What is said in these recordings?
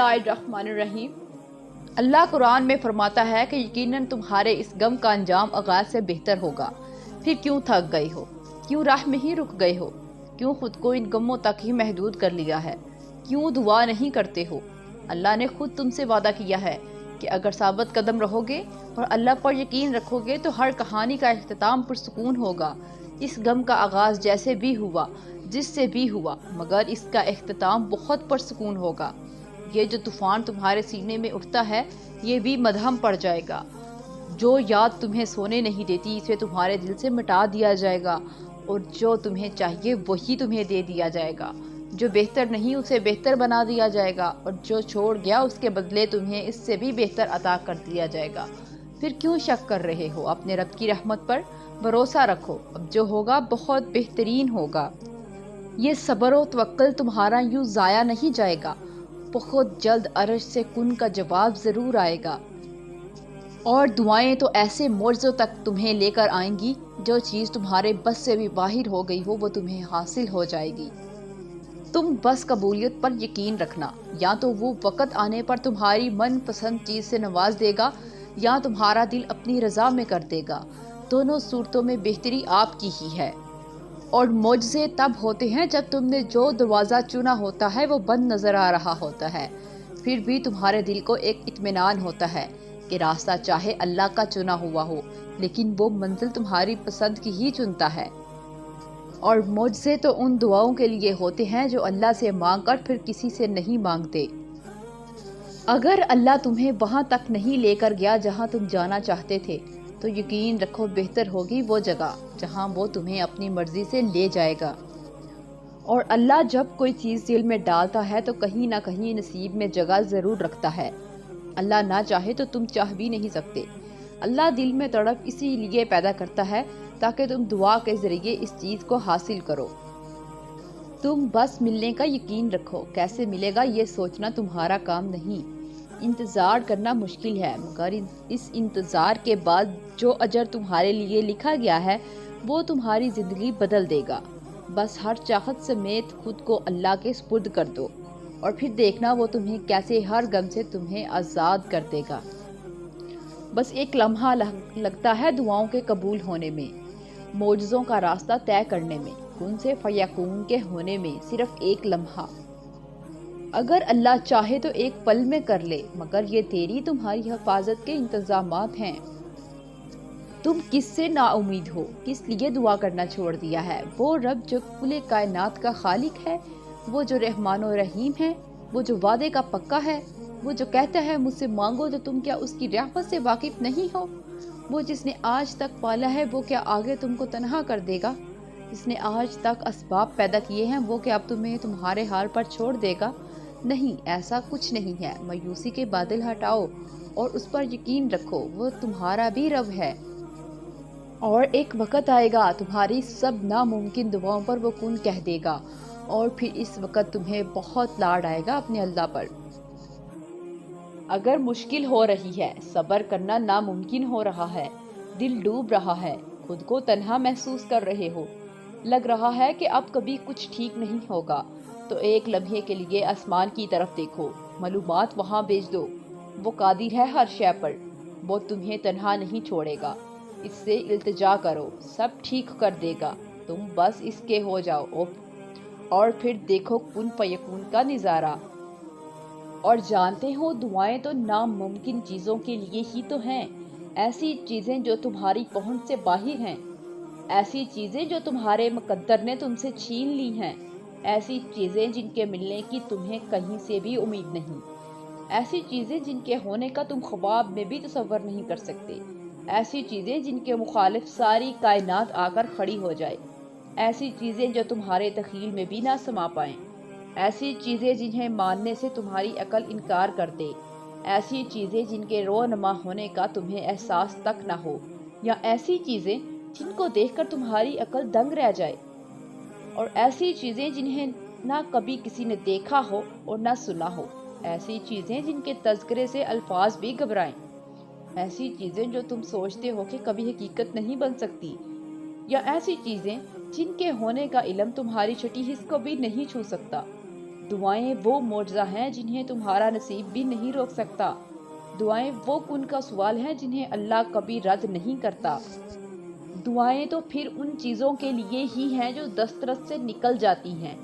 बिस्मिल्लाहिर्रहमानिर्रहीम। अल्लाह कुरान में फरमाता है कि यकीनन तुम्हारे इस गम का अंजाम आगाज से बेहतर होगा। फिर क्यों थक गए हो, क्यों राह में ही रुक गए हो, क्यों खुद को इन गमों तक ही महदूद कर लिया है, क्यों दुआ नहीं करते हो। अल्लाह ने खुद तुमसे वादा किया है कि अगर साबित कदम रहोगे और अल्लाह पर यकीन रखोगे तो हर कहानी का इख्तिताम पुरसुकून होगा। इस गम का आगाज जैसे भी हुआ, जिससे भी हुआ, मगर इसका इख्तिताम बहुत पुरसुकून होगा। ये जो तूफान तुम्हारे सीने में उठता है ये भी मदहम पड़ जाएगा। जो याद तुम्हें सोने नहीं देती इसे तुम्हारे दिल से मिटा दिया जाएगा, और जो तुम्हें चाहिए वही तुम्हें दे दिया जाएगा। जो बेहतर नहीं उसे बेहतर बना दिया जाएगा, और जो छोड़ गया उसके बदले तुम्हें इससे भी बेहतर अता कर दिया जाएगा। फिर क्यों शक कर रहे हो अपने रब की रहमत पर? भरोसा रखो, अब जो होगा बहुत बेहतरीन होगा। ये सब्र व तवक्कुल तुम्हारा यूं ज़ाया नहीं जाएगा। बहुत जल्द अर्श से कुन का जवाब ज़रूर आएगा, और दुआएं तो ऐसे मोर्ज़ों तक तुम्हें लेकर आएंगी, जो चीज़ तुम्हारे बस से भी बाहर हो गई हो वो तुम्हें हासिल हो जाएगी। तुम बस कबूलियत पर यकीन रखना, या तो वो वक़्त आने पर तुम्हारी मनपसंद चीज़ से नवाज देगा, या तुम्हारा दिल अपनी रज़ा में कर देगा। दोनों सूरतों में बेहतरी आपकी ही है। और मोजज़े तब होते हैं जब तुमने जो दरवाज़ा चुना होता है वो बंद नज़र आ रहा होता है, फिर भी तुम्हारे दिल को एक इत्मीनान होता है कि रास्ता चाहे अल्लाह का चुना हुआ हो, लेकिन वो मंजिल तुम्हारी पसंद की ही चुनता है। और मोजज़े तो उन दुआओं के लिए होते हैं जो अल्लाह से मांगकर फिर किसी से नहीं मांगते। अगर अल्लाह तुम्हें वहाँ तक नहीं लेकर गया जहाँ तुम जाना चाहते थे, तो यकीन रखो बेहतर होगी वो जगह जहाँ वो तुम्हें अपनी मर्जी से ले जाएगा। और अल्लाह जब कोई चीज़ दिल में डालता है तो कहीं ना कहीं नसीब में जगह ज़रूर रखता है। अल्लाह ना चाहे तो तुम चाह भी नहीं सकते। अल्लाह दिल में तड़प इसीलिए पैदा करता है ताकि तुम दुआ के ज़रिए इस चीज़ को हासिल करो। तुम बस मिलने का यकीन रखो, कैसे मिलेगा ये सोचना तुम्हारा काम नहीं। इंतज़ार करना मुश्किल है, मगर इस इंतज़ार के बाद जो अजर तुम्हारे लिए लिखा गया है वो तुम्हारी ज़िंदगी बदल देगा। बस हर चाहत समेत खुद को अल्लाह के सुपुर्द कर दो, और फिर देखना वो तुम्हें कैसे हर गम से तुम्हें आज़ाद कर देगा। बस एक लम्हा लगता है दुआओं के कबूल होने में, मोजज़ों का रास्ता तय करने में, कुन से फयकून के होने में, सिर्फ एक लम्हा। अगर अल्लाह चाहे तो एक पल में कर ले, मगर ये तेरी तुम्हारी हिफाजत के इंतजामात हैं। तुम किससे नाउमीद हो, किस लिए दुआ करना छोड़ दिया है? वो रब जो कुल कायनात का खालिक है, वो जो रहमान और रहीम है, वो जो वादे का पक्का है, वो जो कहता है मुझसे मांगो, तो तुम क्या उसकी रहमत से वाकिफ नहीं हो? वो जिसने आज तक पाला है वो क्या आगे तुमको तनहा कर देगा? जिसने आज तक असबाब पैदा किए हैं वो क्या अब तुम्हें तुम्हारे हाल पर छोड़ देगा? नहीं, ऐसा कुछ नहीं है। मायूसी के बादल हटाओ और उस पर यकीन रखो, वो तुम्हारा भी रब है। और एक वक़्त आएगा तुम्हारी सब नामुमकिन दुआओं पर वो कुन कह देगा, और फिर इस वक़्त तुम्हें बहुत लाड आएगा अपने अल्लाह पर। अगर मुश्किल हो रही है, सब्र करना नामुमकिन हो रहा है, दिल डूब रहा है, खुद को तन्हा महसूस कर रहे हो, लग रहा है कि अब कभी कुछ ठीक नहीं होगा, तो एक लम्हे के लिए आसमान की तरफ देखो, मालूमात वहाँ भेज दो। वो कादिर है हर शय पर, वो तुम्हें तन्हा नहीं छोड़ेगा। इससे इल्तिजा करो, सब ठीक कर देगा, तुम बस इसके हो जाओ। और फिर देखो कुन फयकून का नज़ारा। और जानते हो दुआएं तो नामुमकिन चीज़ों के लिए ही तो हैं। ऐसी चीज़ें जो तुम्हारी पहुंच से बाहर हैं, ऐसी चीज़ें जो तुम्हारे मुकद्दर ने तुमसे छीन ली हैं, ऐसी चीज़ें जिनके मिलने की तुम्हें कहीं से भी उम्मीद नहीं, ऐसी चीज़ें जिनके होने का तुम ख्वाब में भी तसव्वुर नहीं कर सकते, ऐसी चीज़ें जिनके मुखालिफ सारी कायनात आकर खड़ी हो जाए, ऐसी चीज़ें जो तुम्हारे तख़ील में भी ना समा पाएं, ऐसी चीज़ें जिन्हें मानने से तुम्हारी अकल इनकार कर दे, ऐसी चीज़ें जिनके रोनमा होने का तुम्हें एहसास तक ना हो, या ऐसी चीज़ें जिनको देखकर तुम्हारी अकल दंग रह जाए, और ऐसी चीज़ें जिन्हें ना कभी किसी ने देखा हो और ना सुना हो, ऐसी चीज़ें जिनके तज़किरे से अल्फाज भी घबराएं, ऐसी चीज़ें जो तुम सोचते हो कि कभी हकीकत नहीं बन सकती, या ऐसी चीज़ें जिनके होने का इल्म तुम्हारी छठी हिस्स को भी नहीं छू सकता, دعائیں وہ معجزہ ہیں جنہیں تمہارا نصیب بھی نہیں روک سکتا۔ دعائیں وہ کن کا سوال ہیں جنہیں اللہ کبھی رد نہیں کرتا۔ دعائیں تو پھر ان چیزوں کے لیے ہی ہیں جو دسترس سے نکل جاتی ہیں،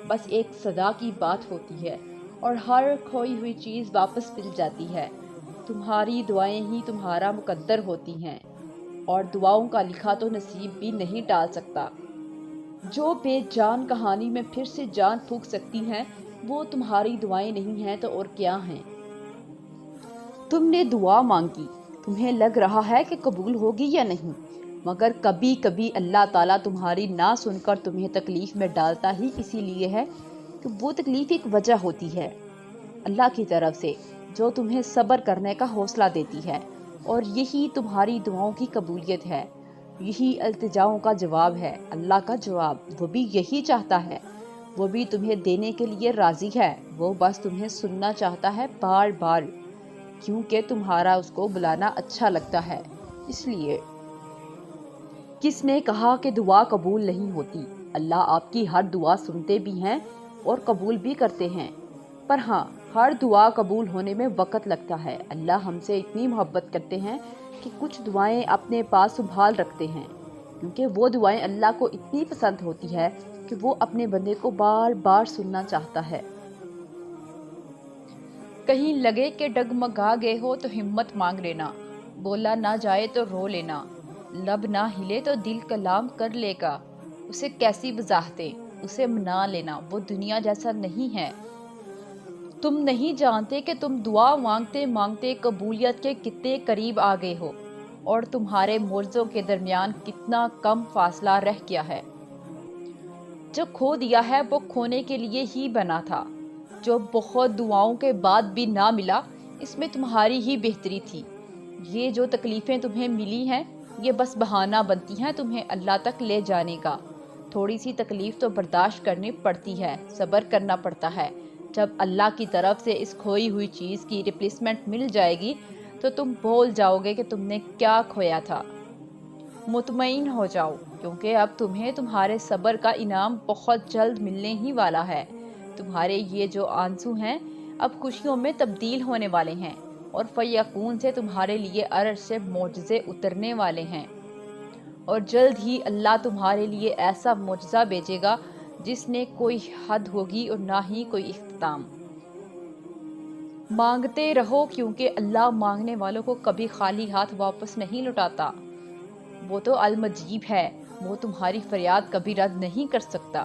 بس ایک صدا کی بات ہوتی ہے اور ہر کھوئی ہوئی چیز واپس مل جاتی ہے۔ تمہاری دعائیں ہی تمہارا مقدر ہوتی ہیں، اور دعاؤں کا لکھا تو نصیب بھی نہیں ٹال سکتا۔ جو بے جان کہانی میں پھر سے جان پھونک سکتی ہیں وہ تمہاری دعائیں نہیں ہیں تو اور کیا ہیں۔ تم نے دعا مانگی، تمہیں لگ رہا ہے کہ قبول ہوگی یا نہیں، مگر کبھی کبھی اللہ تعالیٰ تمہاری نہ سن کر تمہیں تکلیف میں ڈالتا ہی اسی لیے ہے کہ وہ تکلیف ایک وجہ ہوتی ہے اللہ کی طرف سے، جو تمہیں صبر کرنے کا حوصلہ دیتی ہے، اور یہی تمہاری دعاؤں کی قبولیت ہے، یہی التجاؤں کا جواب ہے۔ اللہ کا جواب وہ بھی یہی چاہتا ہے، وہ بھی تمہیں دینے کے لیے راضی ہے، وہ بس تمہیں سننا چاہتا ہے بار بار، کیونکہ تمہارا اس کو بلانا اچھا لگتا ہے۔ اس لیے کس نے کہا کہ دعا قبول نہیں ہوتی؟ اللہ آپ کی ہر دعا سنتے بھی ہیں اور قبول بھی کرتے ہیں، پر ہاں، ہر دعا قبول ہونے میں وقت لگتا ہے۔ اللہ ہم سے اتنی محبت کرتے ہیں کہ کچھ دعائیں اپنے پاس سنبھال رکھتے ہیں، کیونکہ وہ دعائیں اللہ کو اتنی پسند ہوتی ہے کہ وہ اپنے بندے کو بار بار سننا چاہتا ہے۔ کہیں لگے کہ ڈگمگا گئے ہو تو ہمت مانگ لینا، بولا نہ جائے تو رو لینا، لب نہ ہلے تو دل کلام کر لے گا، اسے کیسی وضاحتیں، اسے منا لینا، وہ دنیا جیسا نہیں ہے۔ تم نہیں جانتے کہ تم دعا مانگتے مانگتے قبولیت کے کتنے قریب آ گئے ہو، اور تمہارے معجزوں کے درمیان کتنا کم فاصلہ رہ گیا ہے۔ جو کھو دیا ہے وہ کھونے کے لیے ہی بنا تھا، جو بہت دعاؤں کے بعد بھی نہ ملا، اس میں تمہاری ہی بہتری تھی۔ یہ جو تکلیفیں تمہیں ملی ہیں یہ بس بہانہ بنتی ہیں تمہیں اللہ تک لے جانے کا۔ تھوڑی سی تکلیف تو برداشت کرنی پڑتی ہے، صبر کرنا پڑتا ہے۔ جب اللہ کی طرف سے اس کھوئی ہوئی چیز کی ریپلیسمنٹ مل جائے گی تو تم بھول جاؤ گے کہ تم نے کیا کھویا تھا۔ مطمئن ہو جاؤ، کیونکہ اب تمہیں تمہارے صبر کا انعام بہت جلد ملنے ہی والا ہے۔ تمہارے یہ جو آنسو ہیں اب خوشیوں میں تبدیل ہونے والے ہیں، اور فیقون سے تمہارے لیے عرش سے معجزے اترنے والے ہیں، اور جلد ہی اللہ تمہارے لیے ایسا معجزہ بھیجے گا جس نے کوئی حد ہوگی اور نہ ہی کوئی اختتام۔ مانگتے رہو، کیونکہ اللہ مانگنے والوں کو کبھی خالی ہاتھ واپس نہیں لوٹاتا۔ وہ تو المجیب ہے، وہ تمہاری فریاد کبھی رد نہیں کر سکتا۔